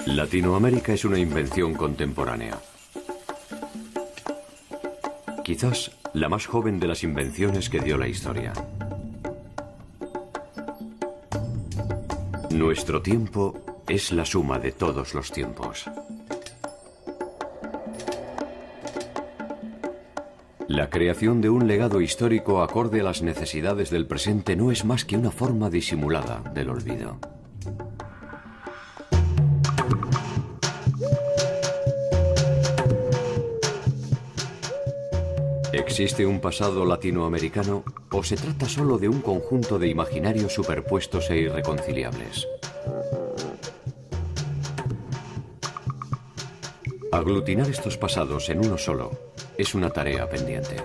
Latinoamérica es una invención contemporánea. Quizás la más joven de las invenciones que dio la historia. Nuestro tiempo es la suma de todos los tiempos. La creación de un legado histórico acorde a las necesidades del presente no es más que una forma disimulada del olvido. ¿Existe un pasado latinoamericano o se trata solo de un conjunto de imaginarios superpuestos e irreconciliables? Aglutinar estos pasados en uno solo es una tarea pendiente.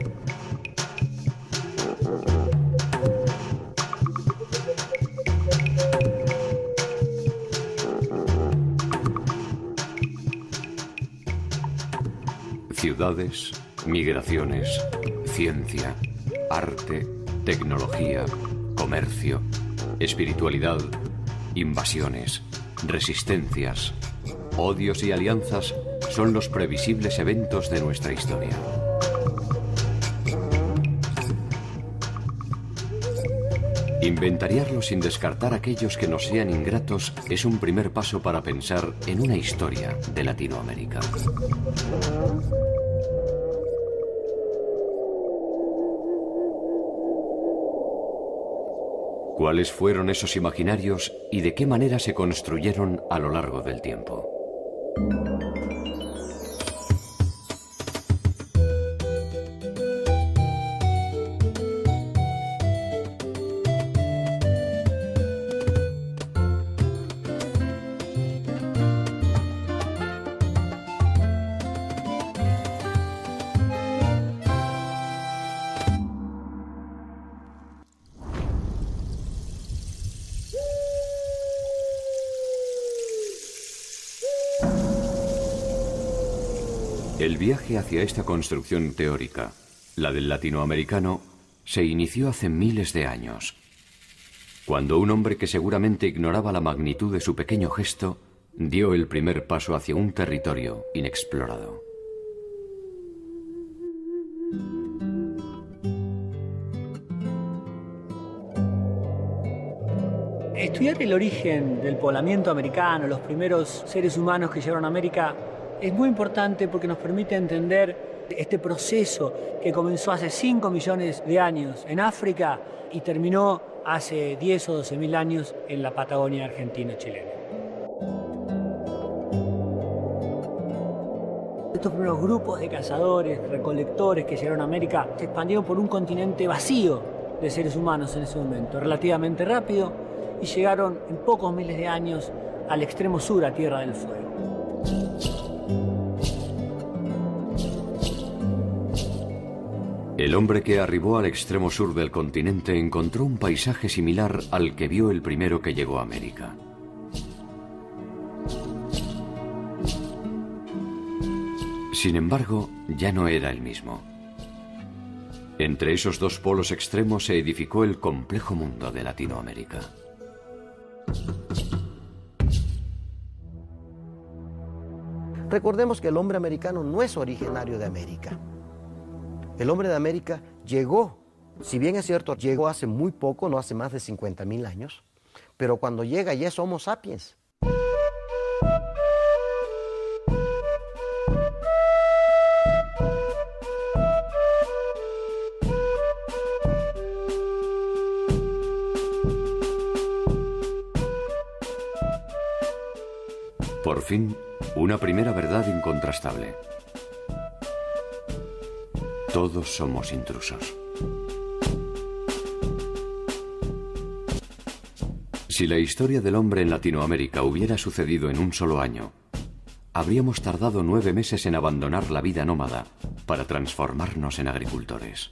Ciudades, migraciones, ciencia, arte, tecnología, comercio, espiritualidad, invasiones, resistencias, odios y alianzas son los previsibles eventos de nuestra historia. Inventariarlos sin descartar aquellos que nos sean ingratos es un primer paso para pensar en una historia de Latinoamérica. ¿Cuáles fueron esos imaginarios y de qué manera se construyeron a lo largo del tiempo? El viaje hacia esta construcción teórica, la del latinoamericano, se inició hace miles de años, cuando un hombre que seguramente ignoraba la magnitud de su pequeño gesto dio el primer paso hacia un territorio inexplorado. Estudiar el origen del poblamiento americano, los primeros seres humanos que llegaron a América, es muy importante porque nos permite entender este proceso que comenzó hace 5 millones de años en África y terminó hace 10 o 12 mil años en la Patagonia argentino-chilena. Estos primeros grupos de cazadores, recolectores que llegaron a América se expandieron por un continente vacío de seres humanos en ese momento, relativamente rápido, y llegaron en pocos miles de años al extremo sur, a Tierra del Fuego. El hombre que arribó al extremo sur del continente encontró un paisaje similar al que vio el primero que llegó a América. Sin embargo, ya no era el mismo. Entre esos dos polos extremos se edificó el complejo mundo de Latinoamérica. Recordemos que el hombre americano no es originario de América. El hombre de América llegó, si bien es cierto, llegó hace muy poco, no hace más de 50.000 años, pero cuando llega ya es Homo sapiens. Por fin, una primera verdad incontrastable. Todos somos intrusos. Si la historia del hombre en Latinoamérica hubiera sucedido en un solo año, habríamos tardado 9 meses en abandonar la vida nómada para transformarnos en agricultores.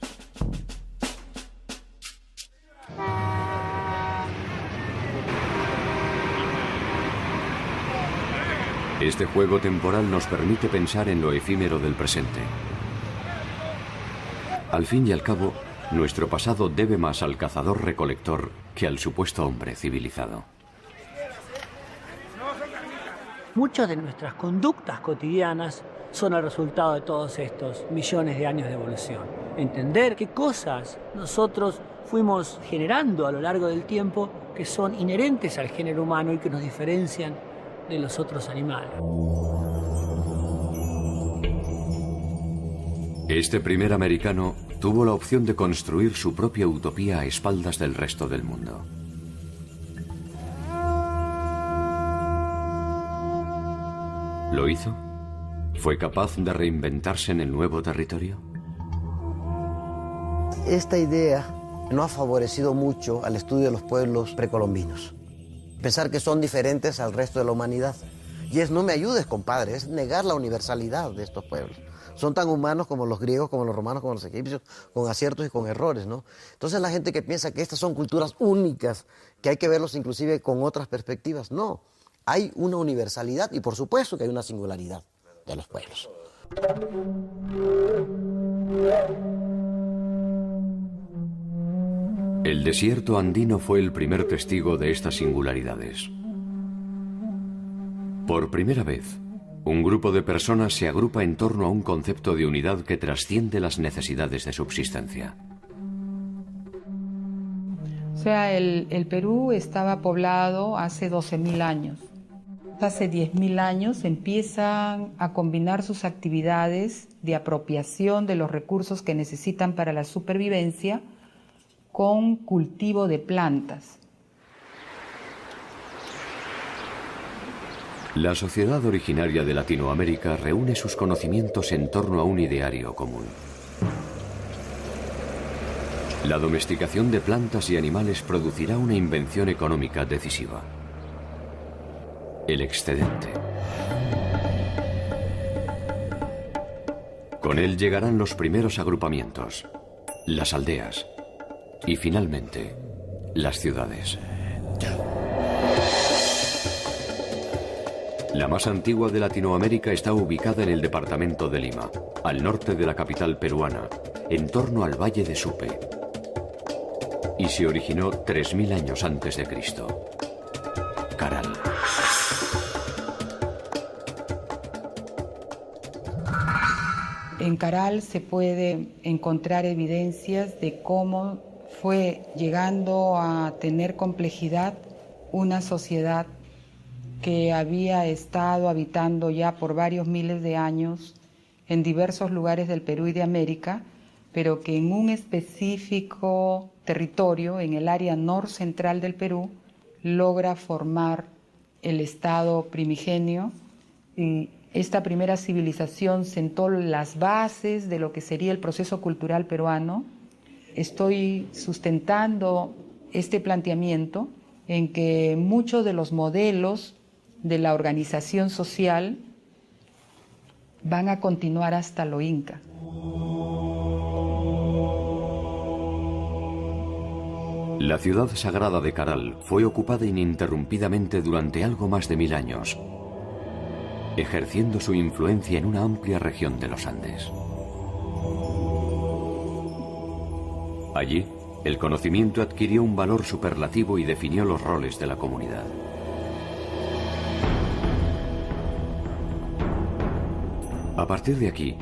Este juego temporal nos permite pensar en lo efímero del presente. Al fin y al cabo, nuestro pasado debe más al cazador-recolector que al supuesto hombre civilizado. Muchas de nuestras conductas cotidianas son el resultado de todos estos millones de años de evolución. Entender qué cosas nosotros fuimos generando a lo largo del tiempo que son inherentes al género humano y que nos diferencian de los otros animales. Este primer americano tuvo la opción de construir su propia utopía a espaldas del resto del mundo. ¿Lo hizo? ¿Fue capaz de reinventarse en el nuevo territorio? Esta idea no ha favorecido mucho al estudio de los pueblos precolombinos. Pensar que son diferentes al resto de la humanidad. Y es no me ayudes, compadre, es negar la universalidad de estos pueblos. Son tan humanos como los griegos, como los romanos, como los egipcios, con aciertos y con errores, ¿no? Entonces la gente que piensa que estas son culturas únicas, que hay que verlos inclusive con otras perspectivas, no. Hay una universalidad y por supuesto que hay una singularidad de los pueblos. El desierto andino fue el primer testigo de estas singularidades. Por primera vez, un grupo de personas se agrupa en torno a un concepto de unidad que trasciende las necesidades de subsistencia. O sea, el Perú estaba poblado hace 12.000 años. Hace 10.000 años empiezan a combinar sus actividades de apropiación de los recursos que necesitan para la supervivencia con cultivo de plantas. La sociedad originaria de Latinoamérica reúne sus conocimientos en torno a un ideario común. La domesticación de plantas y animales producirá una invención económica decisiva: el excedente. Con él llegarán los primeros agrupamientos, las aldeas y finalmente las ciudades. La más antigua de Latinoamérica está ubicada en el departamento de Lima, al norte de la capital peruana, en torno al Valle de Supe, y se originó 3.000 años antes de Cristo. Caral. En Caral se puede encontrar evidencias de cómo fue llegando a tener complejidad una sociedad que había estado habitando ya por varios miles de años en diversos lugares del Perú y de América, pero que en un específico territorio, en el área norcentral del Perú, logra formar el estado primigenio. Y esta primera civilización sentó las bases de lo que sería el proceso cultural peruano. Estoy sustentando este planteamiento en que muchos de los modelos de la organización social van a continuar hasta lo inca. La ciudad sagrada de Caral fue ocupada ininterrumpidamente durante algo más de 1000 años, ejerciendo su influencia en una amplia región de los Andes. Allí, el conocimiento adquirió un valor superlativo y definió los roles de la comunidad. A partir de aquí,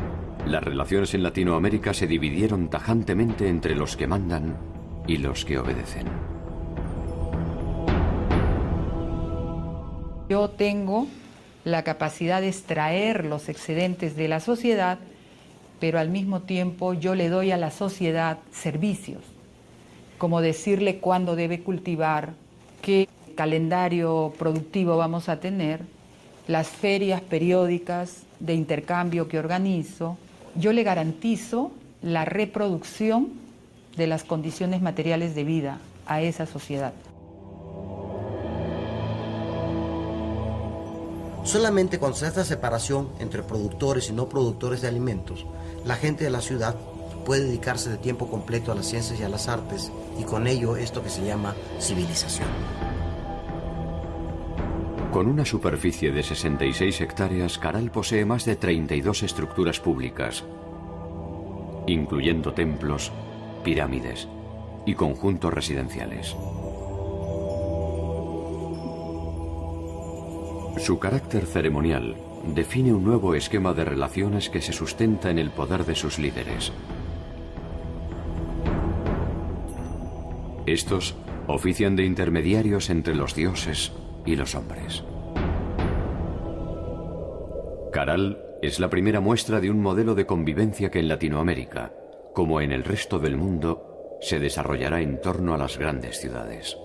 las relaciones en Latinoamérica se dividieron tajantemente entre los que mandan y los que obedecen. Yo tengo la capacidad de extraer los excedentes de la sociedad, pero al mismo tiempo yo le doy a la sociedad servicios, como decirle cuándo debe cultivar, qué calendario productivo vamos a tener, las ferias periódicas de intercambio que organizo. Yo le garantizo la reproducción de las condiciones materiales de vida a esa sociedad. Solamente cuando se hace esta separación entre productores y no productores de alimentos, la gente de la ciudad puede dedicarse de tiempo completo a las ciencias y a las artes, y con ello esto que se llama civilización. Con una superficie de 66 hectáreas, Caral posee más de 32 estructuras públicas, incluyendo templos, pirámides y conjuntos residenciales. Su carácter ceremonial define un nuevo esquema de relaciones que se sustenta en el poder de sus líderes. Estos ofician de intermediarios entre los dioses y los hombres. Caral es la primera muestra de un modelo de convivencia que en Latinoamérica, como en el resto del mundo, se desarrollará en torno a las grandes ciudades.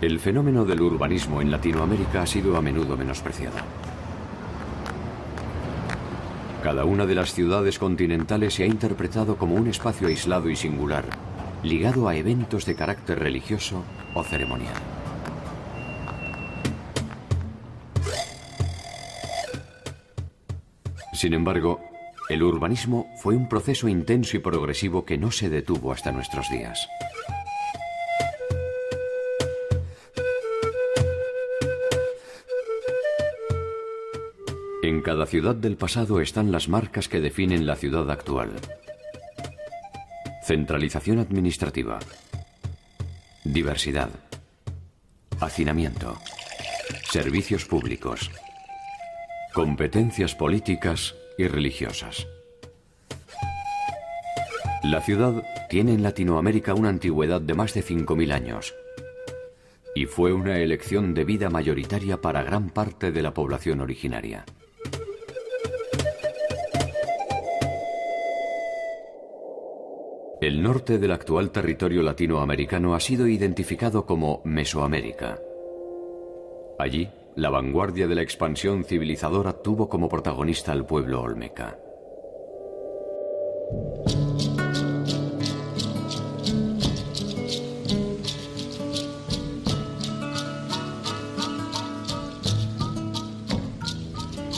El fenómeno del urbanismo en Latinoamérica ha sido a menudo menospreciado. Cada una de las ciudades continentales se ha interpretado como un espacio aislado y singular, ligado a eventos de carácter religioso o ceremonial. Sin embargo, el urbanismo fue un proceso intenso y progresivo que no se detuvo hasta nuestros días. En cada ciudad del pasado están las marcas que definen la ciudad actual. Centralización administrativa, diversidad, hacinamiento, servicios públicos, competencias políticas y religiosas. La ciudad tiene en Latinoamérica una antigüedad de más de 5.000 años y fue una elección de vida mayoritaria para gran parte de la población originaria. El norte del actual territorio latinoamericano ha sido identificado como Mesoamérica. Allí, la vanguardia de la expansión civilizadora tuvo como protagonista al pueblo olmeca.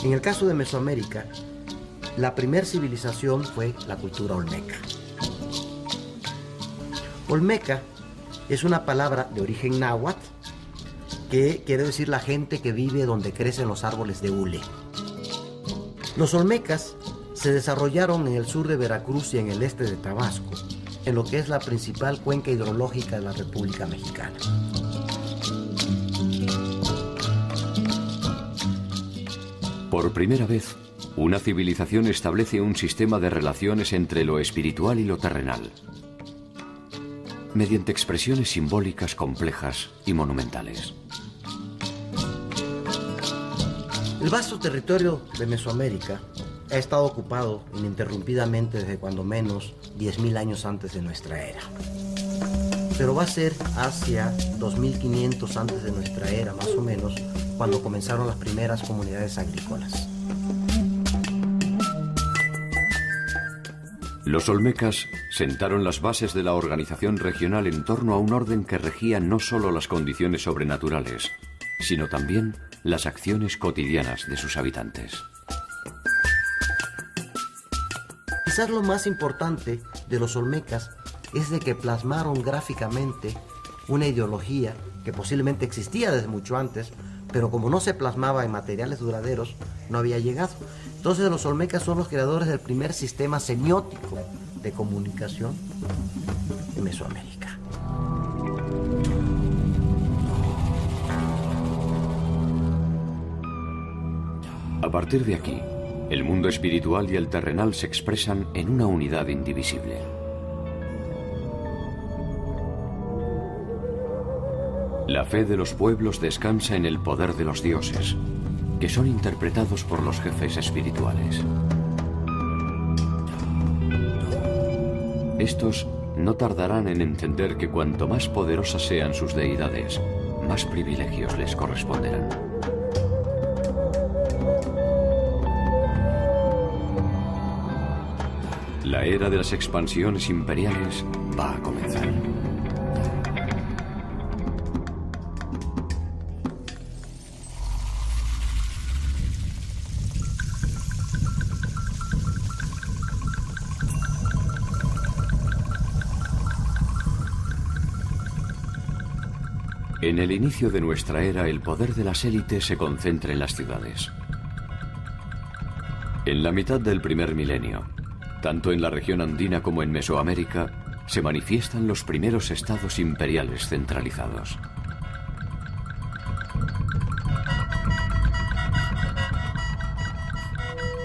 En el caso de Mesoamérica, la primera civilización fue la cultura olmeca. Olmeca es una palabra de origen náhuatl que quiere decir la gente que vive donde crecen los árboles de hule. Los olmecas se desarrollaron en el sur de Veracruz y en el este de Tabasco, en lo que es la principal cuenca hidrológica de la República Mexicana. Por primera vez, una civilización establece un sistema de relaciones entre lo espiritual y lo terrenal, mediante expresiones simbólicas complejas y monumentales. El vasto territorio de Mesoamérica ha estado ocupado ininterrumpidamente desde cuando menos 10.000 años antes de nuestra era. Pero va a ser hacia 2500 antes de nuestra era, más o menos, cuando comenzaron las primeras comunidades agrícolas. Los olmecas sentaron las bases de la organización regional en torno a un orden que regía no solo las condiciones sobrenaturales, sino también las acciones cotidianas de sus habitantes. Quizás lo más importante de los olmecas es de que plasmaron gráficamente una ideología que posiblemente existía desde mucho antes, pero como no se plasmaba en materiales duraderos, no había llegado. Entonces los olmecas son los creadores del primer sistema semiótico de comunicación en Mesoamérica. A partir de aquí, el mundo espiritual y el terrenal se expresan en una unidad indivisible. La fe de los pueblos descansa en el poder de los dioses, que son interpretados por los jefes espirituales. Estos no tardarán en entender que cuanto más poderosas sean sus deidades, más privilegios les corresponderán. La era de las expansiones imperiales va a comenzar. En el inicio de nuestra era, el poder de las élites se concentra en las ciudades. En la mitad del primer milenio, tanto en la región andina como en Mesoamérica, se manifiestan los primeros estados imperiales centralizados.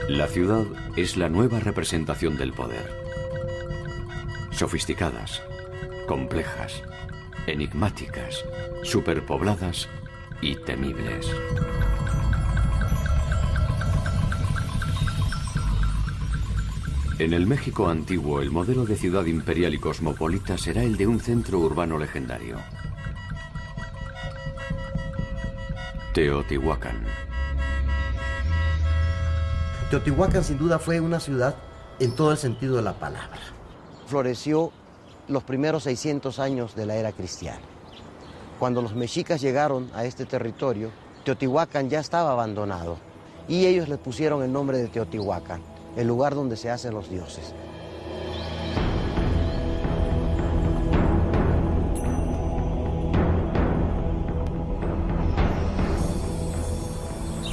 La ciudad es la nueva representación del poder. Sofisticadas, complejas, enigmáticas, superpobladas y temibles. En el México antiguo, el modelo de ciudad imperial y cosmopolita será el de un centro urbano legendario. Teotihuacán. Teotihuacán sin duda fue una ciudad en todo el sentido de la palabra. Floreció los primeros 600 años de la era cristiana. Cuando los mexicas llegaron a este territorio, Teotihuacán ya estaba abandonado y ellos le pusieron el nombre de Teotihuacán, el lugar donde se hacen los dioses.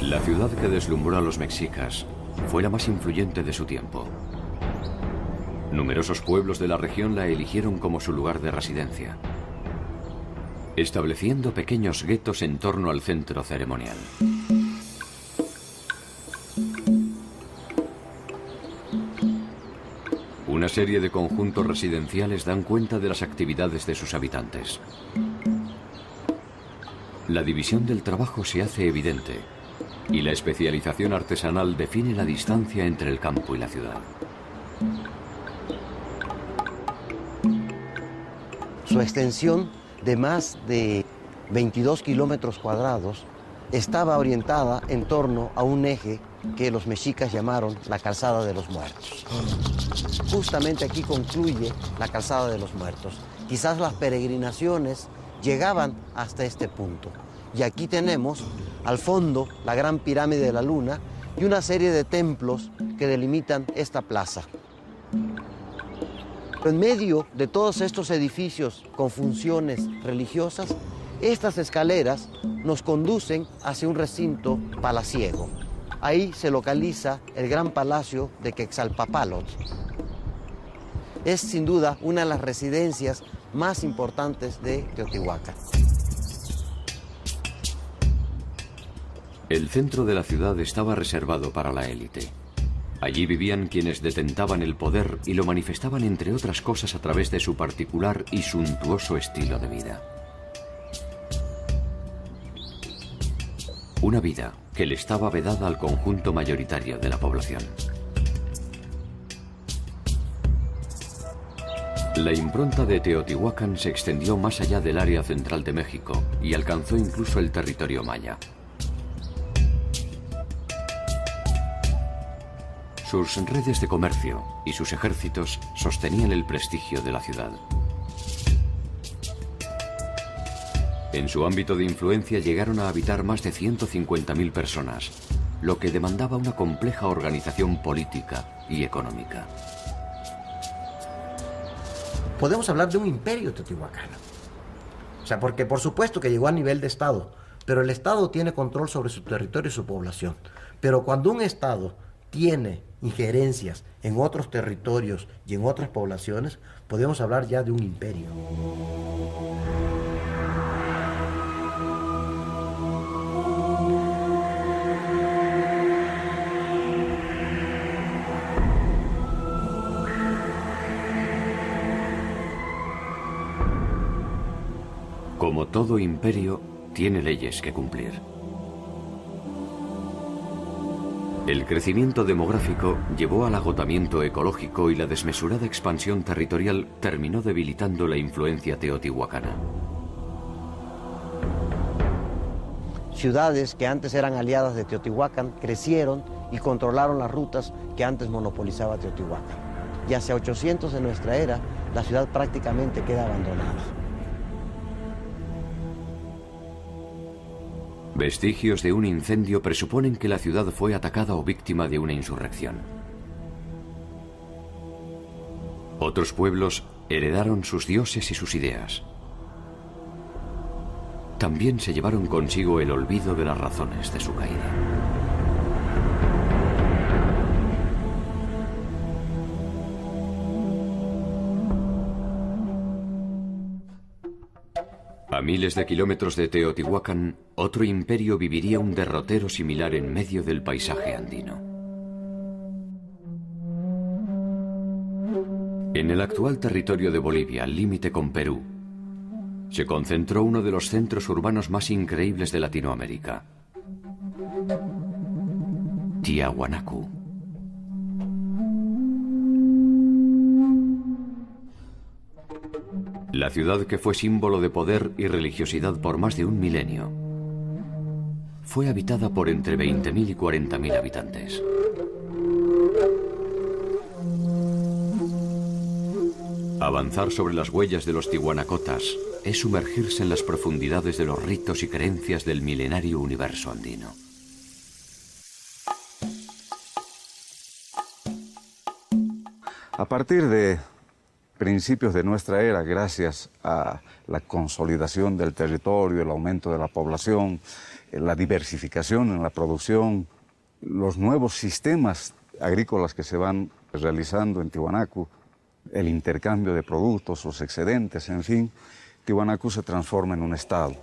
La ciudad que deslumbró a los mexicas fue la más influyente de su tiempo. Numerosos pueblos de la región la eligieron como su lugar de residencia, estableciendo pequeños guetos en torno al centro ceremonial. Una serie de conjuntos residenciales dan cuenta de las actividades de sus habitantes. La división del trabajo se hace evidente y la especialización artesanal define la distancia entre el campo y la ciudad. Su extensión de más de 22 kilómetros cuadrados estaba orientada en torno a un eje que los mexicas llamaron la Calzada de los Muertos. Justamente aquí concluye la Calzada de los Muertos. Quizás las peregrinaciones llegaban hasta este punto. Y aquí tenemos al fondo la Gran Pirámide de la Luna y una serie de templos que delimitan esta plaza. En medio de todos estos edificios con funciones religiosas, estas escaleras nos conducen hacia un recinto palaciego. Ahí se localiza el gran palacio de Quetzalpóatl. Es sin duda una de las residencias más importantes de Teotihuacán. El centro de la ciudad estaba reservado para la élite. Allí vivían quienes detentaban el poder y lo manifestaban, entre otras cosas, a través de su particular y suntuoso estilo de vida. Una vida que le estaba vedada al conjunto mayoritario de la población. La impronta de Teotihuacán se extendió más allá del área central de México y alcanzó incluso el territorio maya. Sus redes de comercio y sus ejércitos sostenían el prestigio de la ciudad. En su ámbito de influencia llegaron a habitar más de 150.000 personas, lo que demandaba una compleja organización política y económica. Podemos hablar de un imperio teotihuacano. O sea, porque por supuesto que llegó a nivel de Estado, pero el Estado tiene control sobre su territorio y su población. Pero cuando un Estado tiene injerencias en otros territorios y en otras poblaciones, podemos hablar ya de un imperio. Como todo imperio, tiene leyes que cumplir. El crecimiento demográfico llevó al agotamiento ecológico y la desmesurada expansión territorial terminó debilitando la influencia teotihuacana. Ciudades que antes eran aliadas de Teotihuacán crecieron y controlaron las rutas que antes monopolizaba Teotihuacán. Y hacia 800 de nuestra era, la ciudad prácticamente queda abandonada. Vestigios de un incendio presuponen que la ciudad fue atacada o víctima de una insurrección. Otros pueblos heredaron sus dioses y sus ideas. También se llevaron consigo el olvido de las razones de su caída. A miles de kilómetros de Teotihuacán, otro imperio viviría un derrotero similar en medio del paisaje andino. En el actual territorio de Bolivia, al límite con Perú, se concentró uno de los centros urbanos más increíbles de Latinoamérica: Tiahuanacu. La ciudad que fue símbolo de poder y religiosidad por más de un milenio fue habitada por entre 20.000 y 40.000 habitantes. Avanzar sobre las huellas de los tihuanacotas es sumergirse en las profundidades de los ritos y creencias del milenario universo andino. A partir de principios de nuestra era, gracias a la consolidación del territorio, el aumento de la población, la diversificación en la producción, los nuevos sistemas agrícolas que se van realizando en Tiahuanacu, el intercambio de productos, los excedentes, en fin, Tiahuanacu se transforma en un estado.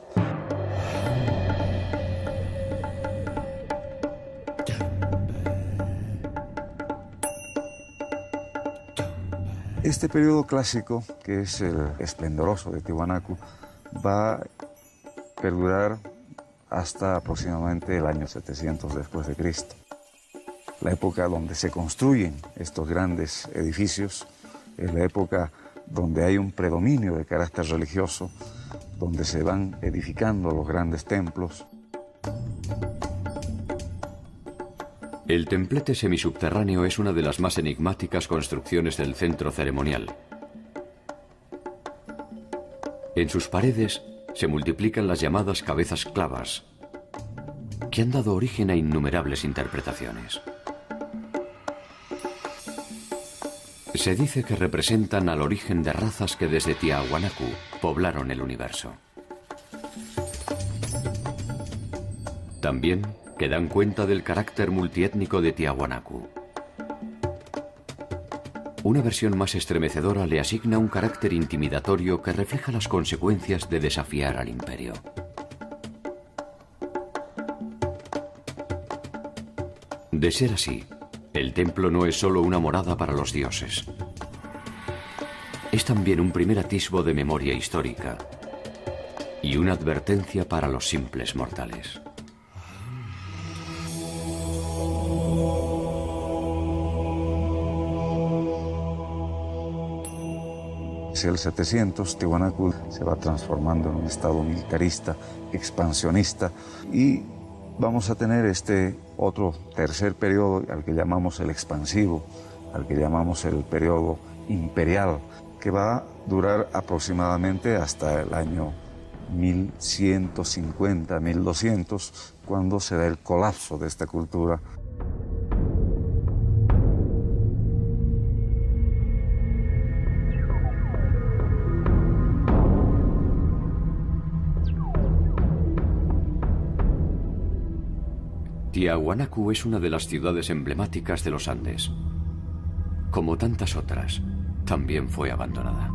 Este periodo clásico, que es el esplendoroso de Tiahuanacu, va a perdurar hasta aproximadamente el año 700 después de Cristo. La época donde se construyen estos grandes edificios es la época donde hay un predominio de carácter religioso, donde se van edificando los grandes templos. El templete semisubterráneo es una de las más enigmáticas construcciones del centro ceremonial. En sus paredes se multiplican las llamadas cabezas clavas, que han dado origen a innumerables interpretaciones. Se dice que representan al origen de razas que desde Tiahuanacu poblaron el universo. También que dan cuenta del carácter multiétnico de Tiahuanacu. Una versión más estremecedora le asigna un carácter intimidatorio que refleja las consecuencias de desafiar al imperio. De ser así, el templo no es solo una morada para los dioses. Es también un primer atisbo de memoria histórica y una advertencia para los simples mortales. Hacia el 700, Tiahuanacu se va transformando en un estado militarista, expansionista, y vamos a tener este otro tercer periodo al que llamamos el expansivo, al que llamamos el periodo imperial, que va a durar aproximadamente hasta el año 1150, 1200, cuando se da el colapso de esta cultura. Tiahuanacu es una de las ciudades emblemáticas de los Andes. Como tantas otras, también fue abandonada.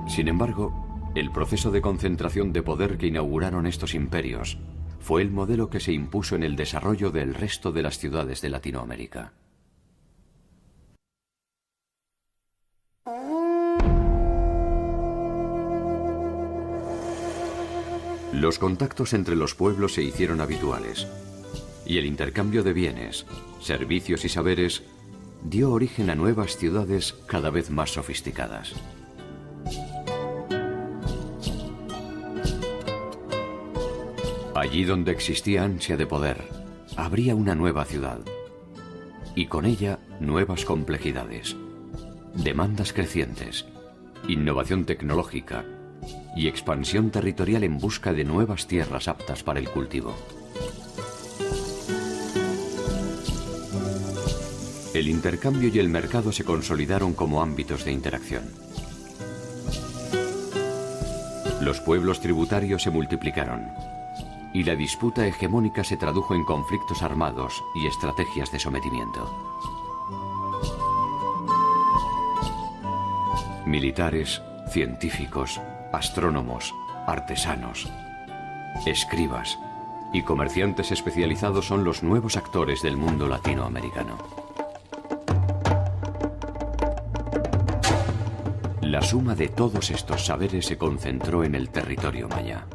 Sin embargo, el proceso de concentración de poder que inauguraron estos imperios fue el modelo que se impuso en el desarrollo del resto de las ciudades de Latinoamérica. Los contactos entre los pueblos se hicieron habituales, y el intercambio de bienes, servicios y saberes dio origen a nuevas ciudades cada vez más sofisticadas. Allí donde existía ansia de poder, habría una nueva ciudad, y con ella nuevas complejidades, demandas crecientes, innovación tecnológica y expansión territorial en busca de nuevas tierras aptas para el cultivo. El intercambio y el mercado se consolidaron como ámbitos de interacción. Los pueblos tributarios se multiplicaron y la disputa hegemónica se tradujo en conflictos armados y estrategias de sometimiento. Militares, Científicos, astrónomos, artesanos, escribas y comerciantes especializados son los nuevos actores del mundo latinoamericano. La suma de todos estos saberes se concentró en el territorio maya.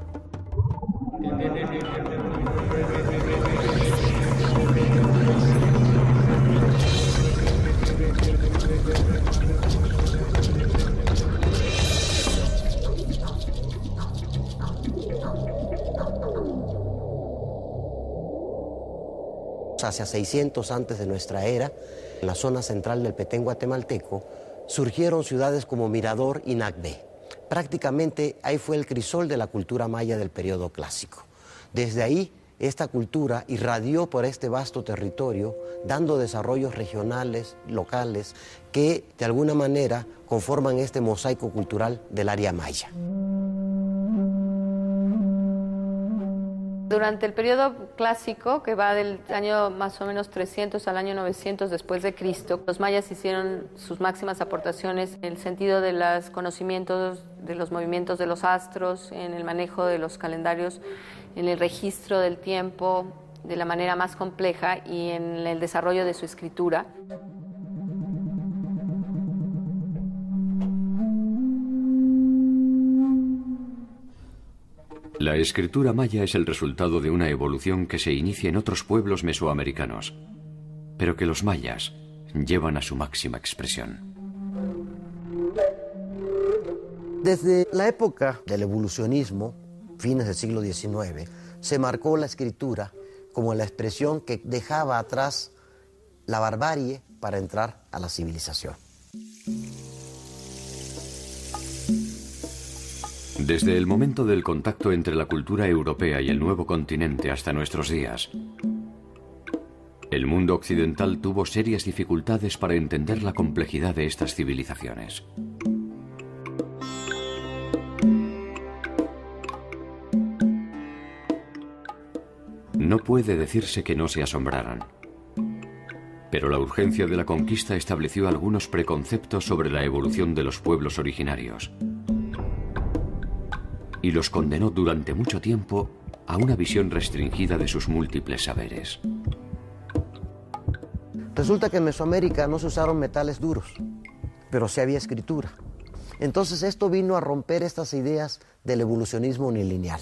Hacia 600 antes de nuestra era, en la zona central del Petén guatemalteco, surgieron ciudades como Mirador y Nacbé. Prácticamente ahí fue el crisol de la cultura maya del periodo clásico. Desde ahí, esta cultura irradió por este vasto territorio, dando desarrollos regionales, locales, que de alguna manera conforman este mosaico cultural del área maya. Durante el periodo clásico, que va del año más o menos 300 al año 900 después de Cristo, los mayas hicieron sus máximas aportaciones en el sentido de los conocimientos de los movimientos de los astros, en el manejo de los calendarios, en el registro del tiempo de la manera más compleja y en el desarrollo de su escritura. La escritura maya es el resultado de una evolución que se inicia en otros pueblos mesoamericanos, pero que los mayas llevan a su máxima expresión. Desde la época del evolucionismo, fines del siglo XIX, se marcó la escritura como la expresión que dejaba atrás la barbarie para entrar a la civilización. Desde el momento del contacto entre la cultura europea y el nuevo continente hasta nuestros días, el mundo occidental tuvo serias dificultades para entender la complejidad de estas civilizaciones. No puede decirse que no se asombraran, pero la urgencia de la conquista estableció algunos preconceptos sobre la evolución de los pueblos originarios y los condenó durante mucho tiempo a una visión restringida de sus múltiples saberes. Resulta que en Mesoamérica no se usaron metales duros, pero sí había escritura. Entonces esto vino a romper estas ideas del evolucionismo unilineal,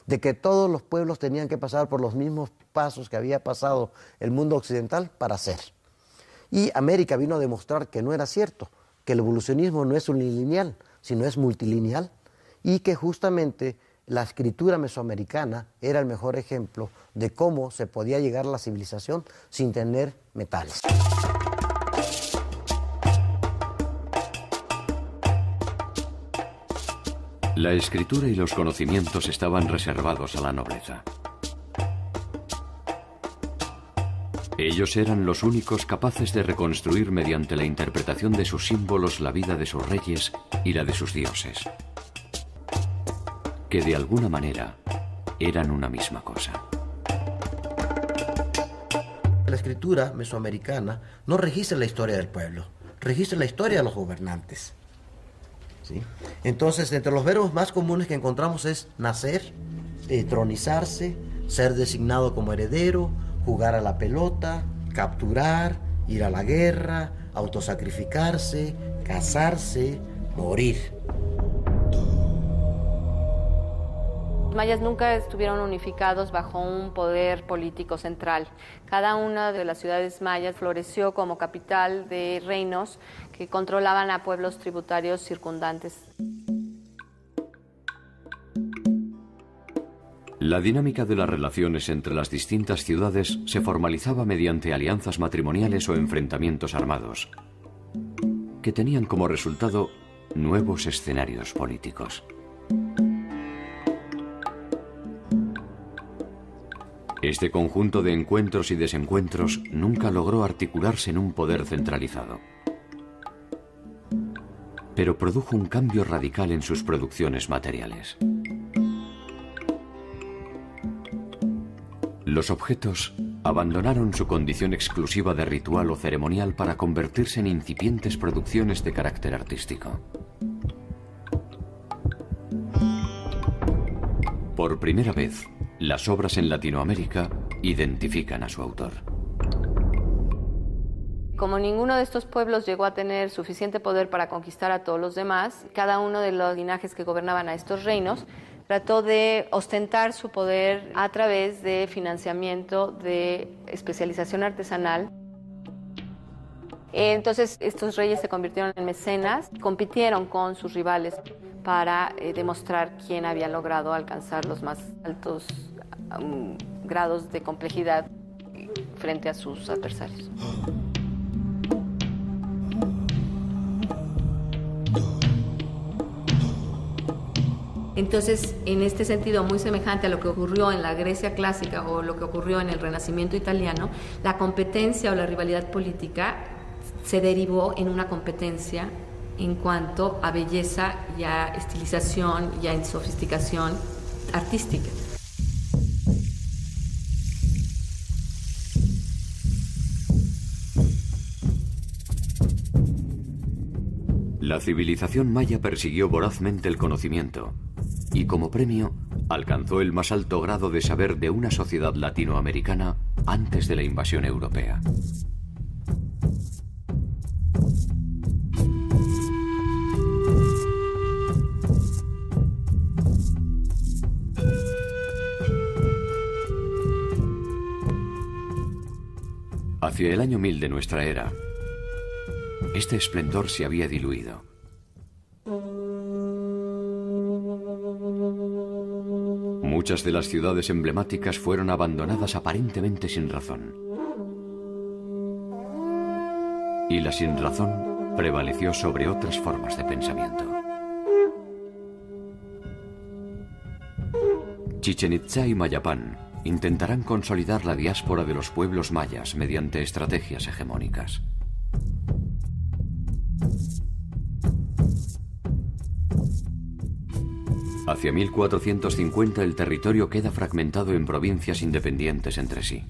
de que todos los pueblos tenían que pasar por los mismos pasos que había pasado el mundo occidental para ser. Y América vino a demostrar que no era cierto, que el evolucionismo no es unilineal, sino es multilineal, y que justamente la escritura mesoamericana era el mejor ejemplo de cómo se podía llegar a la civilización sin tener metales. La escritura y los conocimientos estaban reservados a la nobleza. Ellos eran los únicos capaces de reconstruir mediante la interpretación de sus símbolos la vida de sus reyes y la de sus dioses, que de alguna manera eran una misma cosa. La escritura mesoamericana no registra la historia del pueblo, registra la historia de los gobernantes. ¿Sí? Entonces, entre los verbos más comunes que encontramos es nacer, tronizarse, ser designado como heredero, jugar a la pelota, capturar, ir a la guerra, autosacrificarse, casarse, morir. Los mayas nunca estuvieron unificados bajo un poder político central. Cada una de las ciudades mayas floreció como capital de reinos que controlaban a pueblos tributarios circundantes. La dinámica de las relaciones entre las distintas ciudades se formalizaba mediante alianzas matrimoniales o enfrentamientos armados, que tenían como resultado nuevos escenarios políticos. Este conjunto de encuentros y desencuentros nunca logró articularse en un poder centralizado, pero produjo un cambio radical en sus producciones materiales. Los objetos abandonaron su condición exclusiva de ritual o ceremonial para convertirse en incipientes producciones de carácter artístico. Por primera vez, las obras en Latinoamérica identifican a su autor. Como ninguno de estos pueblos llegó a tener suficiente poder para conquistar a todos los demás, cada uno de los linajes que gobernaban a estos reinos trató de ostentar su poder a través de financiamiento, de especialización artesanal. Entonces estos reyes se convirtieron en mecenas, compitieron con sus rivales para demostrar quién había logrado alcanzar los más altos grados de complejidad frente a sus adversarios. Entonces, en este sentido, muy semejante a lo que ocurrió en la Grecia clásica o lo que ocurrió en el Renacimiento italiano, la competencia o la rivalidad política se derivó en una competencia en cuanto a belleza y a estilización y a sofisticación artística. La civilización maya persiguió vorazmente el conocimiento y como premio alcanzó el más alto grado de saber de una sociedad latinoamericana antes de la invasión europea. Hacia el año 1000 de nuestra era, este esplendor se había diluido. Muchas de las ciudades emblemáticas fueron abandonadas aparentemente sin razón. Y la sinrazón prevaleció sobre otras formas de pensamiento. Chichén Itzá y Mayapán intentarán consolidar la diáspora de los pueblos mayas mediante estrategias hegemónicas. Hacia 1450 el territorio queda fragmentado en provincias independientes entre sí.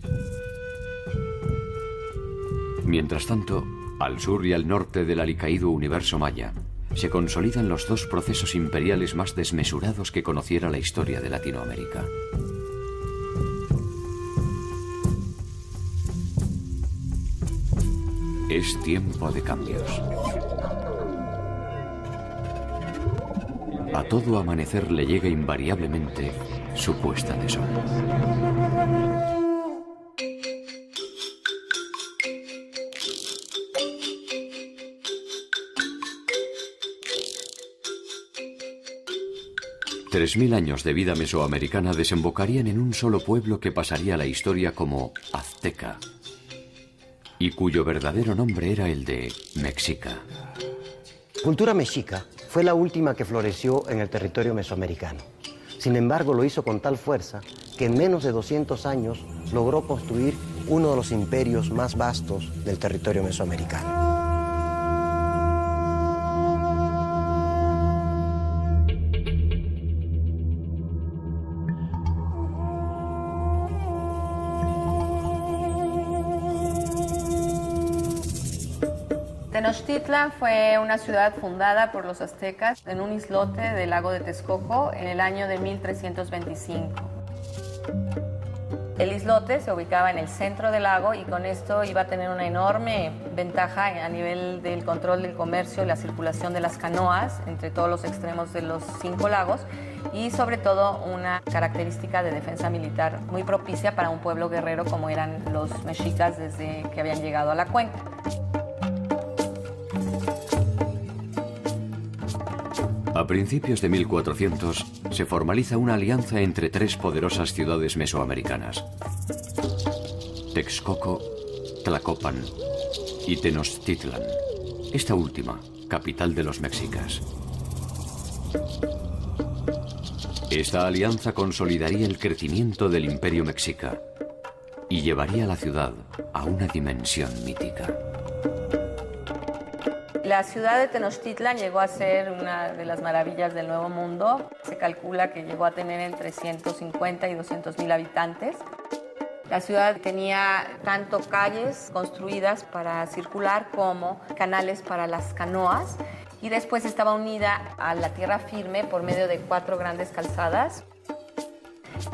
Mientras tanto, al sur y al norte del alicaído universo maya, se consolidan los dos procesos imperiales más desmesurados que conociera la historia de Latinoamérica. Es tiempo de cambios. A todo amanecer le llega invariablemente su puesta de sol. Tres 3000 años de vida mesoamericana desembocarían en un solo pueblo que pasaría a la historia como azteca y cuyo verdadero nombre era el de mexica. Cultura mexica fue la última que floreció en el territorio mesoamericano. Sin embargo, lo hizo con tal fuerza que en menos de 200 años logró construir uno de los imperios más vastos del territorio mesoamericano. Tenochtitlan fue una ciudad fundada por los aztecas en un islote del lago de Texcoco en el año de 1325. El islote se ubicaba en el centro del lago y con esto iba a tener una enorme ventaja a nivel del control del comercio y la circulación de las canoas entre todos los extremos de los 5 lagos y sobre todo una característica de defensa militar muy propicia para un pueblo guerrero como eran los mexicas desde que habían llegado a la cuenca. A principios de 1400 se formaliza una alianza entre tres poderosas ciudades mesoamericanas: Texcoco, Tlacopan y Tenochtitlan, esta última, capital de los mexicas. Esta alianza consolidaría el crecimiento del imperio mexica y llevaría a la ciudad a una dimensión mítica. La ciudad de Tenochtitlan llegó a ser una de las maravillas del Nuevo Mundo. Se calcula que llegó a tener entre 150 y 200,000 habitantes. La ciudad tenía tanto calles construidas para circular como canales para las canoas y después estaba unida a la tierra firme por medio de 4 grandes calzadas.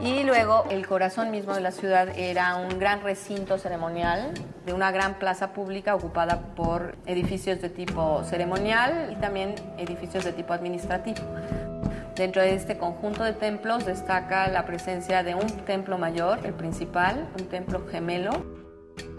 Y luego el corazón mismo de la ciudad era un gran recinto ceremonial de una gran plaza pública ocupada por edificios de tipo ceremonial y también edificios de tipo administrativo. Dentro de este conjunto de templos destaca la presencia de un templo mayor, el principal, un templo gemelo.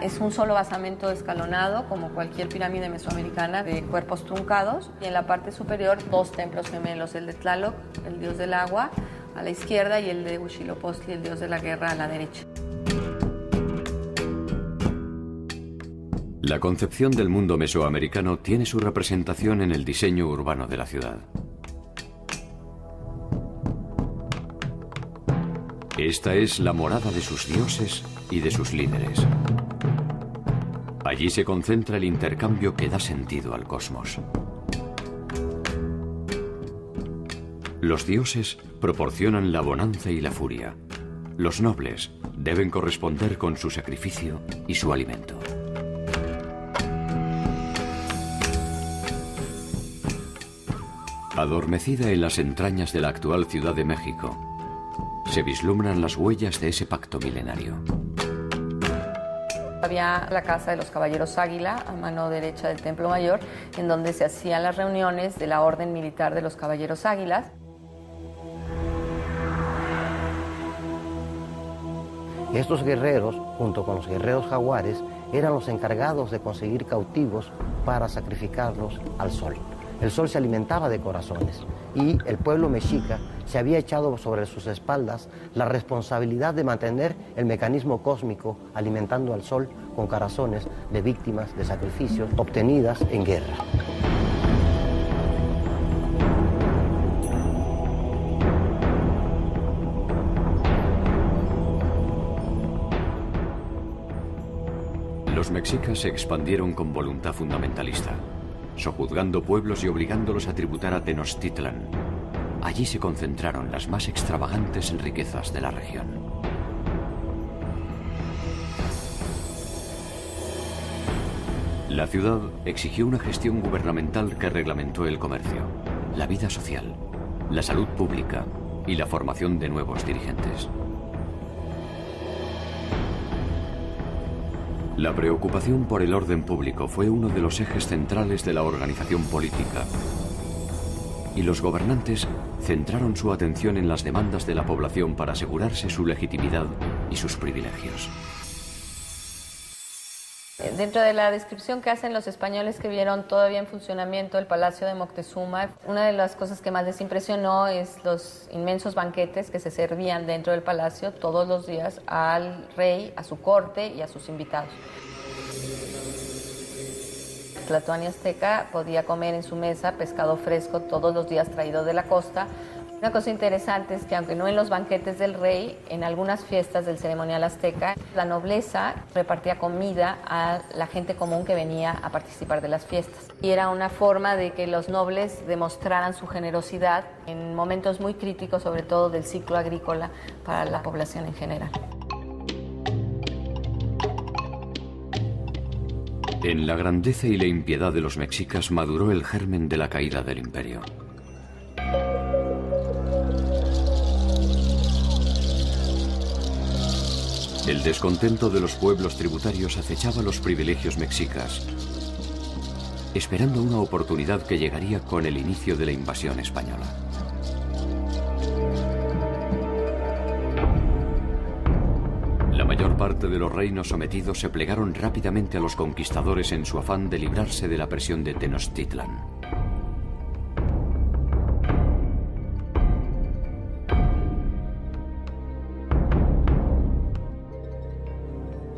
Es un solo basamento escalonado, como cualquier pirámide mesoamericana, de cuerpos truncados. Y en la parte superior, dos templos gemelos, el de Tlaloc, el dios del agua, a la izquierda, y el de Huitzilopochtli, el dios de la guerra, a la derecha. La concepción del mundo mesoamericano tiene su representación en el diseño urbano de la ciudad. Esta es la morada de sus dioses y de sus líderes. Allí se concentra el intercambio que da sentido al cosmos. Los dioses proporcionan la bonanza y la furia. Los nobles deben corresponder con su sacrificio y su alimento. Adormecida en las entrañas de la actual Ciudad de México, se vislumbran las huellas de ese pacto milenario. Había la casa de los caballeros Águila, a mano derecha del Templo Mayor, en donde se hacían las reuniones de la Orden Militar de los Caballeros Águilas. Estos guerreros, junto con los guerreros jaguares, eran los encargados de conseguir cautivos para sacrificarlos al sol. El sol se alimentaba de corazones y el pueblo mexica se había echado sobre sus espaldas la responsabilidad de mantener el mecanismo cósmico alimentando al sol con corazones de víctimas de sacrificios obtenidas en guerra. Los mexicas se expandieron con voluntad fundamentalista, sojuzgando pueblos y obligándolos a tributar a Tenochtitlan. Allí se concentraron las más extravagantes riquezas de la región. La ciudad exigió una gestión gubernamental que reglamentó el comercio, la vida social, la salud pública y la formación de nuevos dirigentes. La preocupación por el orden público fue uno de los ejes centrales de la organización política, y los gobernantes centraron su atención en las demandas de la población para asegurarse su legitimidad y sus privilegios. Dentro de la descripción que hacen los españoles que vieron todavía en funcionamiento el Palacio de Moctezuma, una de las cosas que más les impresionó es los inmensos banquetes que se servían dentro del palacio todos los días al rey, a su corte y a sus invitados. Tlatoani azteca podía comer en su mesa pescado fresco todos los días traído de la costa. Una cosa interesante es que, aunque no en los banquetes del rey, en algunas fiestas del ceremonial azteca, la nobleza repartía comida a la gente común que venía a participar de las fiestas. Y era una forma de que los nobles demostraran su generosidad en momentos muy críticos, sobre todo del ciclo agrícola, para la población en general. En la grandeza y la impiedad de los mexicas maduró el germen de la caída del imperio. El descontento de los pueblos tributarios acechaba los privilegios mexicas, esperando una oportunidad que llegaría con el inicio de la invasión española. La mayor parte de los reinos sometidos se plegaron rápidamente a los conquistadores en su afán de librarse de la presión de Tenochtitlan.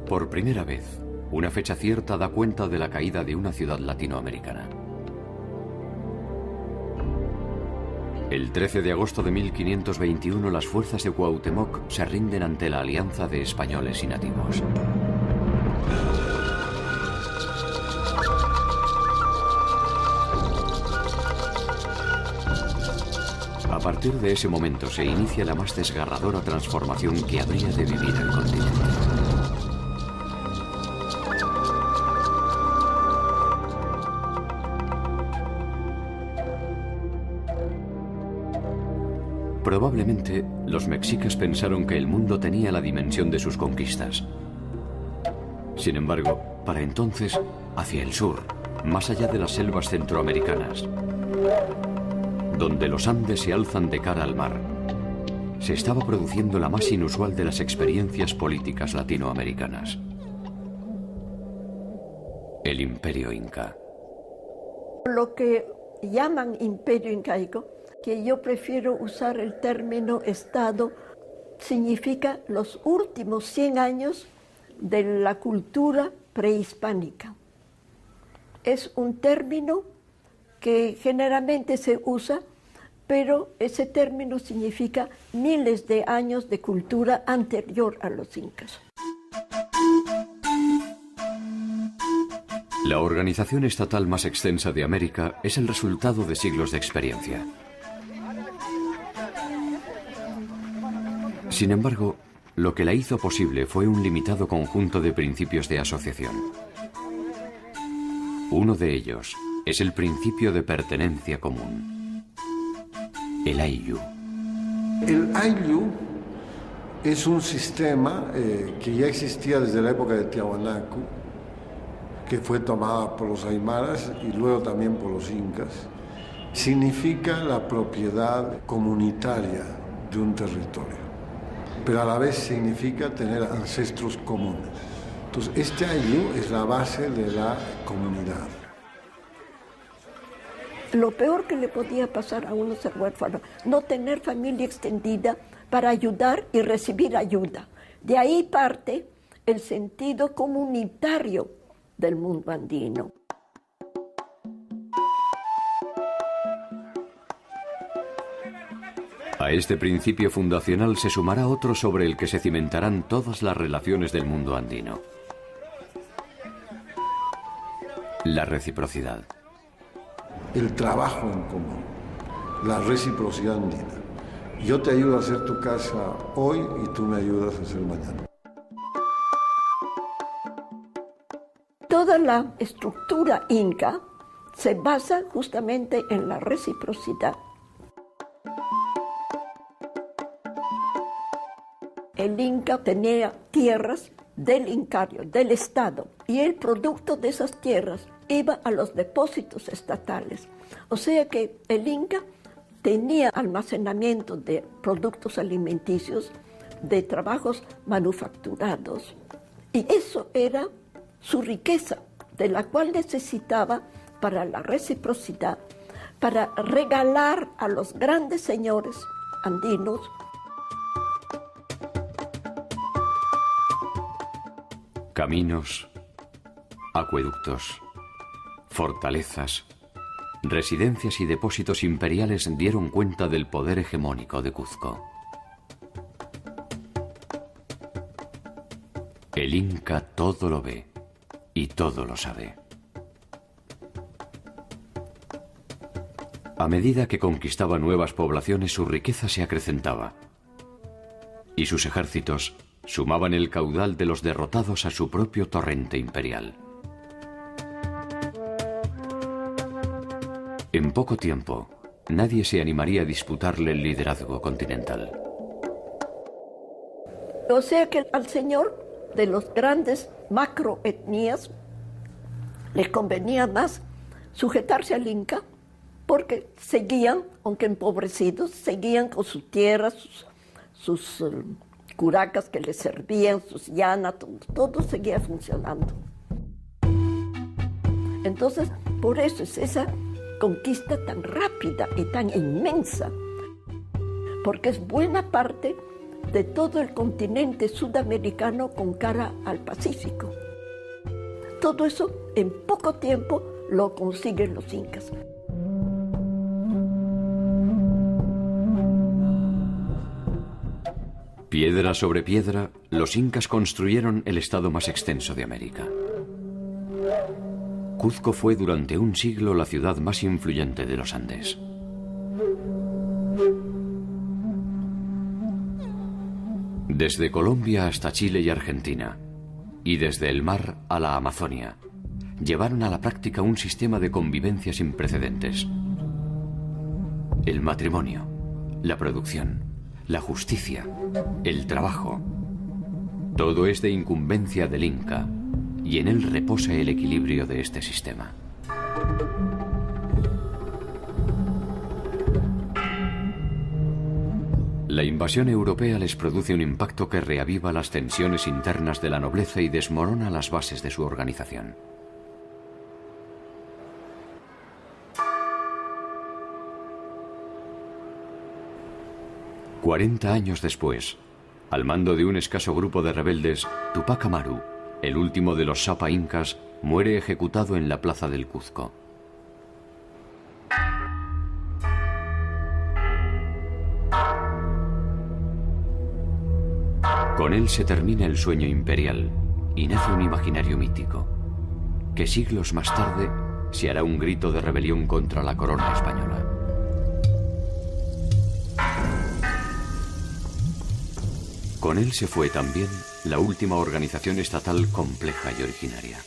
Por primera vez, una fecha cierta da cuenta de la caída de una ciudad latinoamericana. El 13 de agosto de 1521, las fuerzas de Cuauhtémoc se rinden ante la alianza de españoles y nativos. A partir de ese momento se inicia la más desgarradora transformación que habría de vivir el continente. Probablemente los mexicas pensaron que el mundo tenía la dimensión de sus conquistas. Sin embargo, para entonces, hacia el sur, más allá de las selvas centroamericanas, donde los Andes se alzan de cara al mar, se estaba produciendo la más inusual de las experiencias políticas latinoamericanas: el Imperio Inca. Lo que llaman Imperio Incaico, que yo prefiero usar el término Estado, significa los últimos 100 años de la cultura prehispánica. Es un término que generalmente se usa, pero ese término significa miles de años de cultura anterior a los incas. La organización estatal más extensa de América es el resultado de siglos de experiencia. Sin embargo, lo que la hizo posible fue un limitado conjunto de principios de asociación. Uno de ellos es el principio de pertenencia común, el Ayllu. El Ayllu es un sistema que ya existía desde la época de Tiahuanaco, que fue tomada por los aymaras y luego también por los incas. Significa la propiedad comunitaria de un territorio, pero a la vez significa tener ancestros comunes. Entonces, este Ayllu es la base de la comunidad. Lo peor que le podía pasar a uno ser huérfano, no tener familia extendida para ayudar y recibir ayuda. De ahí parte el sentido comunitario del mundo andino. A este principio fundacional se sumará otro sobre el que se cimentarán todas las relaciones del mundo andino: la reciprocidad. El trabajo en común, la reciprocidad andina. Yo te ayudo a hacer tu casa hoy y tú me ayudas a hacer mañana. Toda la estructura inca se basa justamente en la reciprocidad. El Inca tenía tierras del Incario, del Estado, y el producto de esas tierras iba a los depósitos estatales. O sea que el Inca tenía almacenamiento de productos alimenticios, de trabajos manufacturados, y eso era su riqueza, de la cual necesitaba para la reciprocidad, para regalar a los grandes señores andinos caminos, acueductos, fortalezas, residencias y depósitos imperiales dieron cuenta del poder hegemónico de Cuzco. El Inca todo lo ve y todo lo sabe. A medida que conquistaba nuevas poblaciones, su riqueza se acrecentaba y sus ejércitos sumaban el caudal de los derrotados a su propio torrente imperial. En poco tiempo, nadie se animaría a disputarle el liderazgo continental. O sea que al señor de los grandes macroetnias le convenía más sujetarse al Inca, porque seguían, aunque empobrecidos, seguían con su tierra, sus curacas que les servían, sus llanas, todo seguía funcionando. Entonces, por eso es esa conquista tan rápida y tan inmensa, porque es buena parte de todo el continente sudamericano con cara al Pacífico. Todo eso en poco tiempo lo consiguen los incas. Piedra sobre piedra, los incas construyeron el estado más extenso de América. Cuzco fue durante un siglo la ciudad más influyente de los Andes. Desde Colombia hasta Chile y Argentina, y desde el mar a la Amazonia, llevaron a la práctica un sistema de convivencia sin precedentes. El matrimonio, la producción, la justicia, el trabajo. Todo es de incumbencia del Inca y en él reposa el equilibrio de este sistema. La invasión europea les produce un impacto que reaviva las tensiones internas de la nobleza y desmorona las bases de su organización. «40 años después, al mando de un escaso grupo de rebeldes, Tupac Amaru, el último de los Sapa incas, muere ejecutado en la plaza del Cuzco. Con él se termina el sueño imperial y nace un imaginario mítico, que siglos más tarde se hará un grito de rebelión contra la corona española. Con él se fue también la última organización estatal compleja y originaria.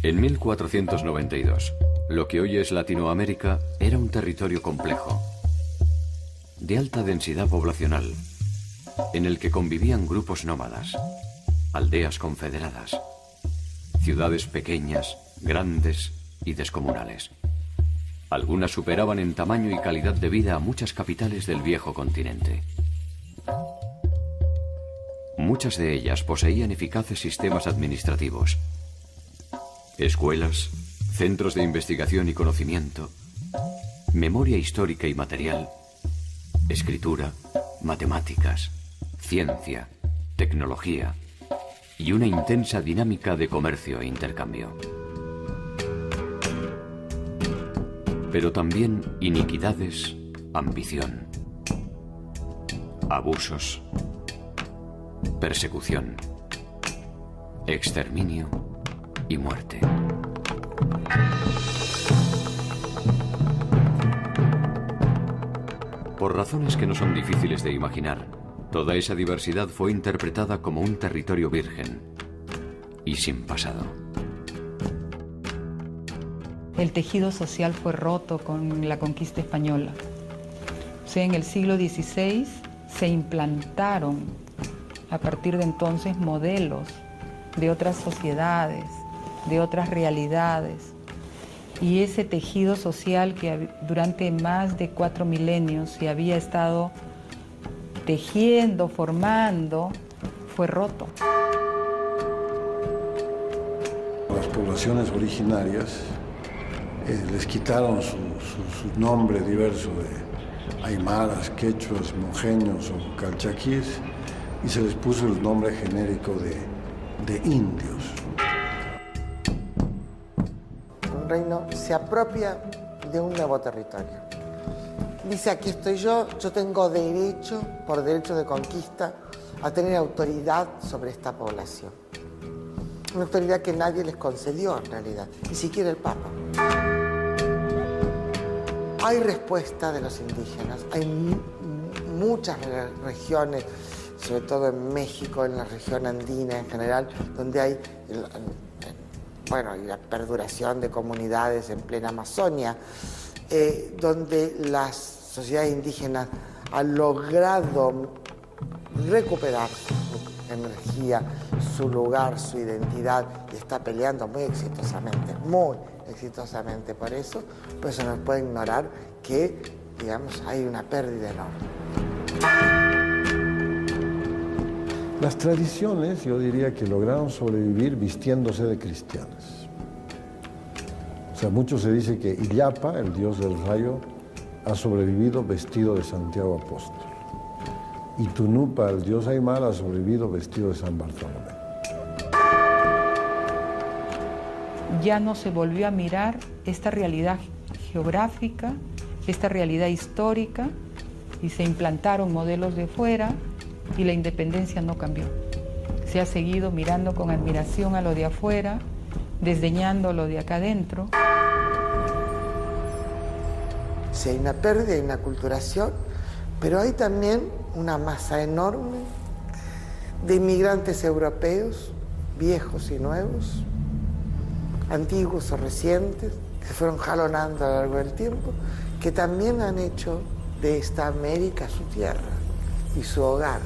En 1492, lo que hoy es Latinoamérica era un territorio complejo, de alta densidad poblacional, en el que convivían grupos nómadas, aldeas confederadas, ciudades pequeñas, grandes y descomunales. Algunas superaban en tamaño y calidad de vida a muchas capitales del viejo continente. Muchas de ellas poseían eficaces sistemas administrativos, escuelas, centros de investigación y conocimiento, memoria histórica y material, escritura, matemáticas, ciencia, tecnología y una intensa dinámica de comercio e intercambio. Pero también iniquidades, ambición, abusos, persecución, exterminio y muerte. Por razones que no son difíciles de imaginar, toda esa diversidad fue interpretada como un territorio virgen y sin pasado. El tejido social fue roto con la conquista española. O sea, en el siglo XVI se implantaron a partir de entonces modelos de otras sociedades, de otras realidades. Y ese tejido social que durante más de 4 milenios se había estado tejiendo, formando, fue roto. Las poblaciones originarias les quitaron su nombre diverso de aymaras, quechuas, mojeños o calchaquíes y se les puso el nombre genérico de indios. Un reino se apropia de un nuevo territorio. Dice, aquí estoy yo tengo derecho, por derecho de conquista, a tener autoridad sobre esta población. Una autoridad que nadie les concedió en realidad, ni siquiera el Papa. Hay respuesta de los indígenas, hay muchas regiones, sobre todo en México, en la región andina en general, donde hay la perduración de comunidades en plena Amazonia, donde las sociedades indígenas han logrado recuperar su energía, su lugar, su identidad, y está peleando muy exitosamente por eso, pues se nos puede ignorar que, digamos, hay una pérdida enorme. Las tradiciones, yo diría que lograron sobrevivir vistiéndose de cristianas. O sea, mucho se dice que Illapa, el dios del rayo, ha sobrevivido vestido de Santiago Apóstol. Y Tunupa, el dios aymara, ha sobrevivido vestido de San Bartolomé. Ya no se volvió a mirar esta realidad geográfica, esta realidad histórica, y se implantaron modelos de fuera y la independencia no cambió. Se ha seguido mirando con admiración a lo de afuera, desdeñando lo de acá adentro. Si hay una pérdida, hay una aculturación, Pero hay también una masa enorme de inmigrantes europeos, viejos y nuevos, antiguos o recientes, que se fueron jalonando a lo largo del tiempo, que también han hecho de esta América su tierra y su hogar.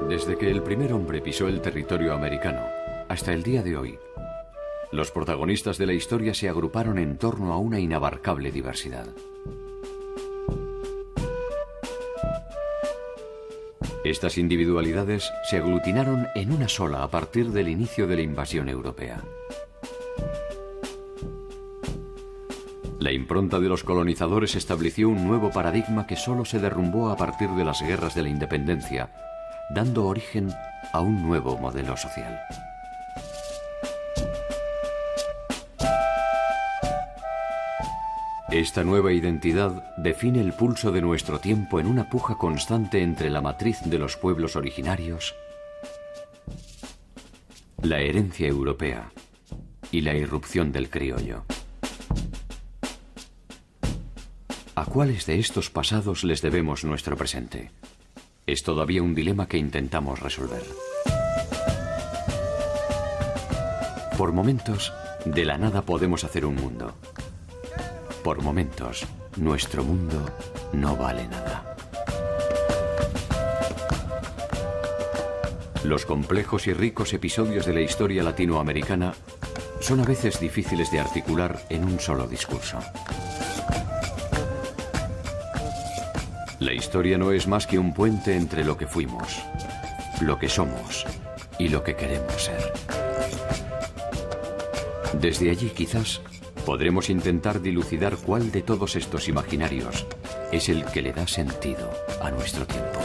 Desde que el primer hombre pisó el territorio americano hasta el día de hoy, los protagonistas de la historia se agruparon en torno a una inabarcable diversidad. Estas individualidades se aglutinaron en una sola a partir del inicio de la invasión europea. La impronta de los colonizadores estableció un nuevo paradigma que solo se derrumbó a partir de las guerras de la independencia, dando origen a un nuevo modelo social. Esta nueva identidad define el pulso de nuestro tiempo en una puja constante entre la matriz de los pueblos originarios, la herencia europea y la irrupción del criollo. ¿A cuáles de estos pasados les debemos nuestro presente? Es todavía un dilema que intentamos resolver. Por momentos, de la nada podemos hacer un mundo. Por momentos, nuestro mundo no vale nada. Los complejos y ricos episodios de la historia latinoamericana son a veces difíciles de articular en un solo discurso. La historia no es más que un puente entre lo que fuimos, lo que somos y lo que queremos ser. Desde allí, quizás, podremos intentar dilucidar cuál de todos estos imaginarios es el que le da sentido a nuestro tiempo.